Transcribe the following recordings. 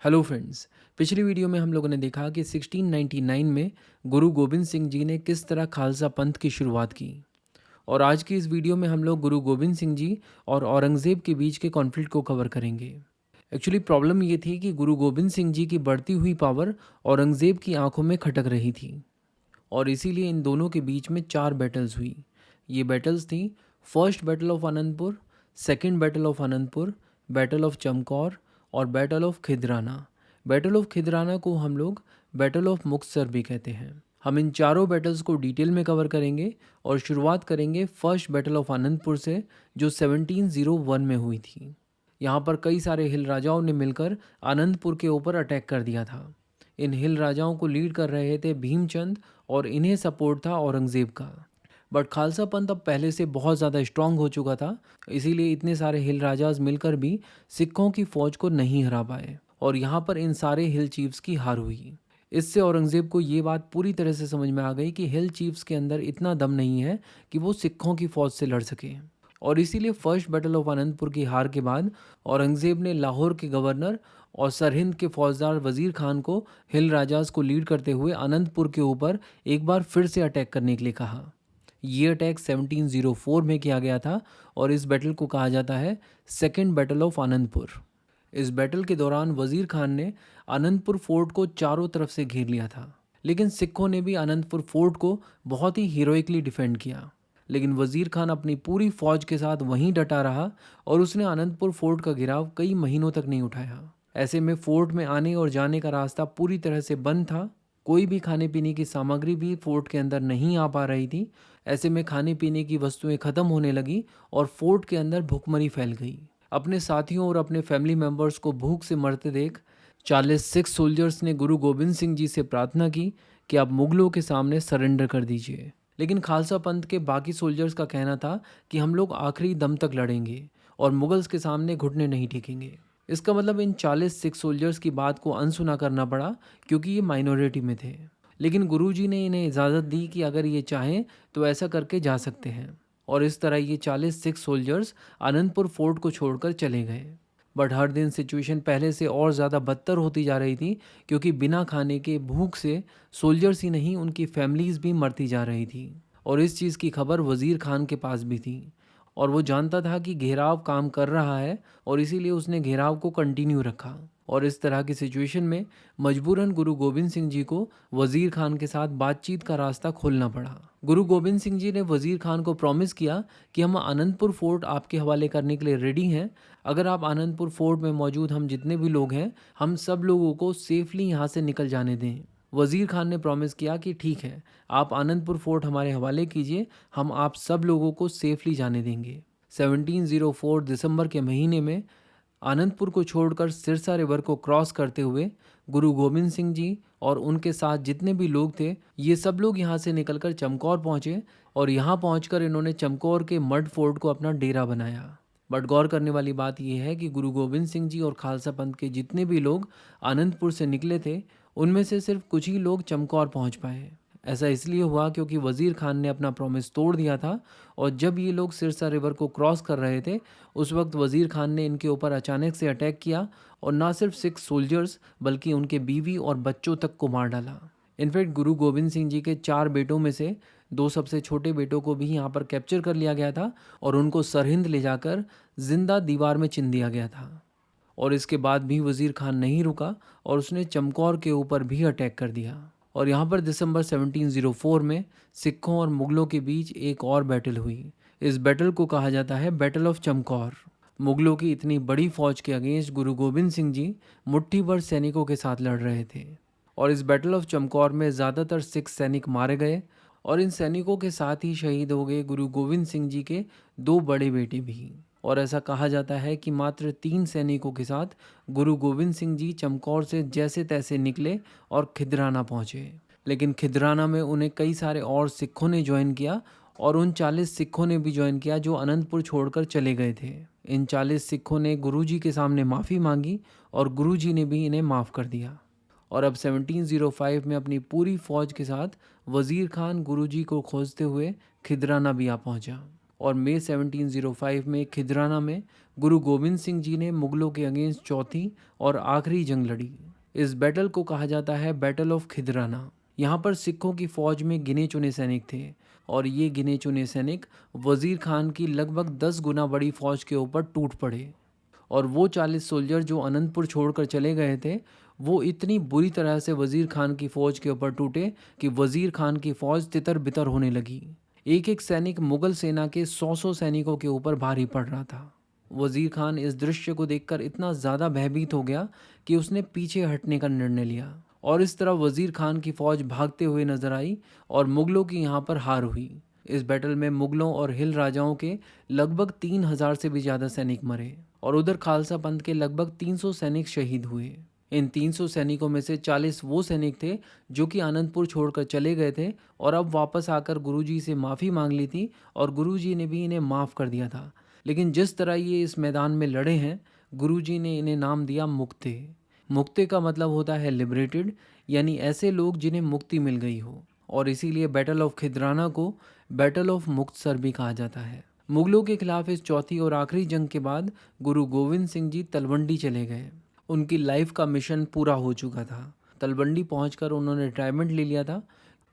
Hello friends. पिछली video में हम लोगों ने देखा कि 1699 में गुरु गोबिंद सिंह जी ने किस तरह खालसा पंथ की शुरुआत की। और आज की इस वीडियो में हम लोग गुरु गोबिंद सिंह जी और औरंगज़ेब के बीच के कॉन्फ्लिक्ट को कवर करेंगे। एक्चुअली प्रॉब्लम ये थी कि गुरु गोबिंद सिंह जी की बढ़ती हुई पावर औरंगज़ेब की आंखों में खटक रही थी, और इसीलिए इन दोनों के बीच में 4 बैटल्स हुई। ये बैटल्स थी first battle of Anandpur, second battle of Anandpur, battle of Chamkaur और battle of Khidrana. Battle of Khidrana को हम लोग बैटल ऑफ मुक्तसर भी कहते हैं। हम इन चारों बैटल्स को डिटेल में कवर करेंगे और शुरुआत करेंगे फर्स्ट बैटल ऑफ आनंदपुर से, जो 1701 में हुई थी। यहाँ पर कई सारे हिल राजाओं ने मिलकर आनंदपुर के ऊपर अटैक कर दिया था। इन हिल राजाओं को लीड कर रहे थे भीमचंद, और इन्हें सपोर्ट था औरंगज़ेब का। बट खालसा पंथ अब पहले से बहुत ज़्यादा स्ट्रांग हो चुका था, इसीलिए इतने सारे हिल राजाज मिलकर भी सिखों की फ़ौज को नहीं हरा पाए, और यहाँ पर इन सारे हिल चीफ्स की हार हुई। इससे औरंगज़ेब को ये बात पूरी तरह से समझ में आ गई कि हिल चीफ्स के अंदर इतना दम नहीं है कि वो सिखों की फ़ौज से लड़ सके। और इसीलिए फर्स्ट बैटल ऑफ आनंदपुर की हार के बाद औरंगज़ेब ने लाहौर के गवर्नर और सरहिंद के फौजदार वज़ीर खान को हिल राजाज को लीड करते हुए आनंदपुर के ऊपर एक बार फिर से अटैक करने के लिए कहा। ये अटैक 1704 में किया गया था, और इस बैटल को कहा जाता है सेकेंड बैटल ऑफ आनंदपुर। इस बैटल के दौरान वज़ीर खान ने आनंदपुर फोर्ट को चारों तरफ से घेर लिया था, लेकिन सिखों ने भी आनंदपुर फोर्ट को बहुत ही हीरोइकली डिफेंड किया। लेकिन वज़ीर खान अपनी पूरी फौज के साथ वहीं डटा रहा, और उसने आनंदपुर फोर्ट का घेराव कई महीनों तक नहीं उठाया। ऐसे में फोर्ट में आने और जाने का रास्ता पूरी तरह से बंद था। कोई भी खाने पीने की सामग्री भी फोर्ट के अंदर नहीं आ पा रही थी। ऐसे में खाने पीने की वस्तुएं ख़त्म होने लगी और फोर्ट के अंदर भुखमरी फैल गई। अपने साथियों और अपने फैमिली मेंबर्स को भूख से मरते देख 40 सिख सोल्जर्स ने गुरु गोबिंद सिंह जी से प्रार्थना की कि आप मुगलों के सामने सरेंडर कर दीजिए। लेकिन खालसा पंथ के बाकी सोल्जर्स का कहना था कि हम लोग आखिरी दम तक लड़ेंगे और मुगल्स के सामने घुटने नहीं टेकेंगे। इसका मतलब इन 40 सिख सोल्जर्स की बात को अनसुना करना पड़ा, क्योंकि ये माइनॉरिटी में थे। लेकिन गुरुजी ने इन्हें इजाज़त दी कि अगर ये चाहें तो ऐसा करके जा सकते हैं, और इस तरह ये 40 सिख सोल्जर्स आनंदपुर फोर्ट को छोड़कर चले गए। बट हर दिन सिचुएशन पहले से और ज़्यादा बदतर होती जा रही थी, क्योंकि बिना खाने के भूख से सोल्जर्स ही नहीं उनकी फैमिलीज़ भी मरती जा रही थी। और इस चीज़ की खबर वज़ीर खान के पास भी थी, और वो जानता था कि घेराव काम कर रहा है, और इसीलिए उसने घेराव को कंटिन्यू रखा। और इस तरह की सिचुएशन में मजबूरन गुरु गोबिंद सिंह जी को वज़ीर खान के साथ बातचीत का रास्ता खोलना पड़ा। गुरु गोबिंद सिंह जी ने वज़ीर खान को प्रॉमिस किया कि हम आनंदपुर फोर्ट आपके हवाले करने के लिए रेडी हैं। अगर आप आनंदपुर फोर्ट में मौजूद हम जितने भी लोग हैं, हम सब लोगों को सेफली यहाँ से निकल जाने दें। वज़ीर खान ने प्रॉमिस किया कि ठीक है, आप आनंदपुर फोर्ट हमारे हवाले कीजिए, हम आप सब लोगों को सेफली जाने देंगे। 1704 दिसंबर के महीने में आनंदपुर को छोड़कर सिरसा रिवर को क्रॉस करते हुए गुरु गोबिंद सिंह जी और उनके साथ जितने भी लोग थे, ये सब लोग यहाँ से निकलकर चमकौर पहुँचे, और यहाँ पहुँचकर इन्होंने चमकौर के मड फोर्ट को अपना डेरा बनाया। बट गौर करने वाली बात यह है कि गुरु गोबिंद सिंह जी और खालसा पंथ के जितने भी लोग आनंदपुर से निकले थे, उनमें से सिर्फ कुछ ही लोग चमकौर पहुँच पाए। ऐसा इसलिए हुआ क्योंकि वज़ीर खान ने अपना प्रॉमिस तोड़ दिया था, और जब ये लोग सिरसा रिवर को क्रॉस कर रहे थे, उस वक्त वज़ीर खान ने इनके ऊपर अचानक से अटैक किया, और ना सिर्फ सिख सोल्जर्स बल्कि उनके बीवी और बच्चों तक को मार डाला। इनफैक्ट गुरु गोबिंद सिंह जी के 4 बेटों में से 2 सबसे छोटे बेटों को भी यहाँ पर कैप्चर कर लिया गया था, और उनको सरहिंद ले जाकर जिंदा दीवार में चिन दिया गया था। और इसके बाद भी वज़ीर खान नहीं रुका, और उसने चमकौर के ऊपर भी अटैक कर दिया। और यहाँ पर दिसंबर 1704 में सिखों और मुगलों के बीच एक और बैटल हुई। इस बैटल को कहा जाता है बैटल ऑफ चमकौर। मुगलों की इतनी बड़ी फौज के अगेंस्ट गुरु गोबिंद सिंह जी मुट्ठी भर सैनिकों के साथ लड़ रहे थे, और इस बैटल ऑफ चमकौर में ज़्यादातर सिख सैनिक मारे गए, और इन सैनिकों के साथ ही शहीद हो गए गुरु गोबिंद सिंह जी के 2 बड़े बेटे भी। और ऐसा कहा जाता है कि मात्र 3 सैनिकों के साथ गुरु गोबिंद सिंह जी चमकौर से जैसे तैसे निकले और खिदराना पहुंचे। लेकिन खिदराना में उन्हें कई सारे और सिखों ने ज्वाइन किया, और उन 40 सिखों ने भी ज्वाइन किया जो अनंतपुर छोड़कर चले गए थे। इन 40 सिखों ने गुरुजी के सामने माफ़ी मांगी, और गुरुजी ने भी इन्हें माफ़ कर दिया। और अब 1705 में अपनी पूरी फौज के साथ वज़ीर खान गुरुजी को खोजते हुए खिदराना भी आ पहुंचा। और मई 1705 में खिदराना में गुरु गोबिंद सिंह जी ने मुगलों के अगेंस्ट चौथी और आखिरी जंग लड़ी। इस बैटल को कहा जाता है बैटल ऑफ खिदराना। यहाँ पर सिखों की फौज में गिने चुने सैनिक थे और ये गिने चुने सैनिक वजीर खान की लगभग 10 गुना बड़ी फौज के ऊपर टूट पड़े। और वो 40 सोल्जर जो अनंतपुर छोड़कर चले गए थे, वो इतनी बुरी तरह से वजीर खान की फौज के ऊपर टूटे कि वजीर खान की फौज तितर बितर होने लगी। एक एक सैनिक मुगल सेना के 100 सैनिकों के ऊपर भारी पड़ रहा था। वजीर खान इस दृश्य को देखकर इतना ज़्यादा भयभीत हो गया कि उसने पीछे हटने का निर्णय लिया और इस तरह वजीर खान की फौज भागते हुए नजर आई और मुगलों की यहाँ पर हार हुई। इस बैटल में मुगलों और हिल राजाओं के लगभग 3000 से भी ज़्यादा सैनिक मरे और उधर खालसा पंथ के लगभग 300 सैनिक शहीद हुए। इन 300 सैनिकों में से 40 वो सैनिक थे जो कि आनंदपुर छोड़कर चले गए थे और अब वापस आकर गुरुजी से माफ़ी मांग ली थी और गुरुजी ने भी इन्हें माफ़ कर दिया था। लेकिन जिस तरह ये इस मैदान में लड़े हैं, गुरुजी ने इन्हें नाम दिया मुक्ते। मुक्ते का मतलब होता है लिबरेटेड, यानी ऐसे लोग जिन्हें मुक्ति मिल गई हो, और इसीलिए बैटल ऑफ खिदराना को बैटल ऑफ मुक्तसर भी कहा जाता है। मुगलों के खिलाफ इस चौथी और आखिरी जंग के बाद गुरु गोविंद सिंह जी तलवंडी चले गए। उनकी लाइफ का मिशन पूरा हो चुका था। तलवंडी पहुंचकर उन्होंने रिटायरमेंट ले लिया था।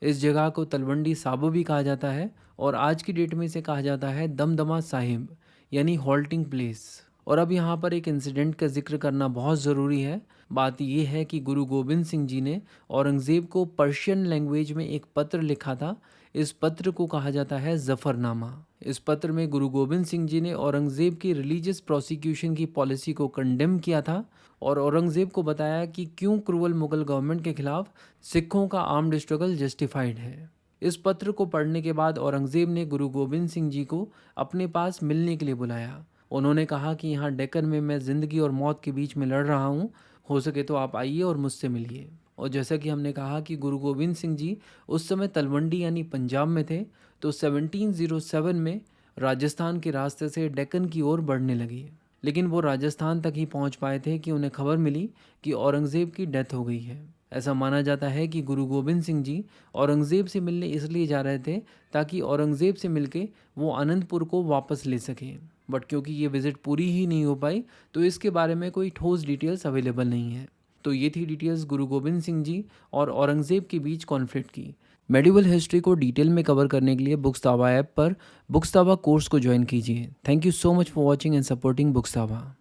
इस जगह को तलवंडी साबो भी कहा जाता है और आज की डेट में इसे कहा जाता है दमदमा साहिब, यानी हॉल्टिंग प्लेस। और अब यहाँ पर एक इंसिडेंट का जिक्र करना बहुत ज़रूरी है। बात यह है कि गुरु गोबिंद सिंह जी ने औरंगज़ेब को पर्शियन लैंग्वेज में एक पत्र लिखा था। इस पत्र को कहा जाता है जफ़रनामा। इस पत्र में गुरु गोबिंद सिंह जी ने औरंगज़ेब की रिलीजियस प्रोसिक्यूशन की पॉलिसी को कंडेम किया था और औरंगज़ेब को बताया कि क्यों क्रूअल मुगल गवर्नमेंट के खिलाफ सिखों का आर्म्ड स्ट्रगल जस्टिफाइड है। इस पत्र को पढ़ने के बाद औरंगज़ेब ने गुरु गोबिंद सिंह जी को अपने पास मिलने के लिए बुलाया। उन्होंने कहा कि यहाँ डेक्कन में मैं ज़िंदगी और मौत के बीच में लड़ रहा हूँ, हो सके तो आप आइए और मुझसे मिलिए। और जैसा कि हमने कहा कि गुरु गोबिंद सिंह जी उस समय तलवंडी यानी पंजाब में थे, तो 1707 में राजस्थान के रास्ते से डेक्कन की ओर बढ़ने लगी। लेकिन वो राजस्थान तक ही पहुंच पाए थे कि उन्हें खबर मिली कि औरंगज़ेब की डेथ हो गई है। ऐसा माना जाता है कि गुरु गोबिंद सिंह जी औरंगज़ेब से मिलने इसलिए जा रहे थे ताकि औरंगज़ेब से मिलके वो आनंदपुर को वापस ले सकें। बट क्योंकि ये विज़िट पूरी ही नहीं हो पाई, तो इसके बारे में कोई ठोस डिटेल्स अवेलेबल नहीं है। तो ये थी डिटेल्स गुरु गोबिंद सिंह जी और औरंगज़ेब के बीच कॉन्फ्लिक्ट की। मेडिवल हिस्ट्री को डिटेल में कवर करने के लिए बुक्सतावा ऐप पर बुक्सतावा कोर्स को ज्वाइन कीजिए। Thank you so much for watching and supporting बुक्सतावा।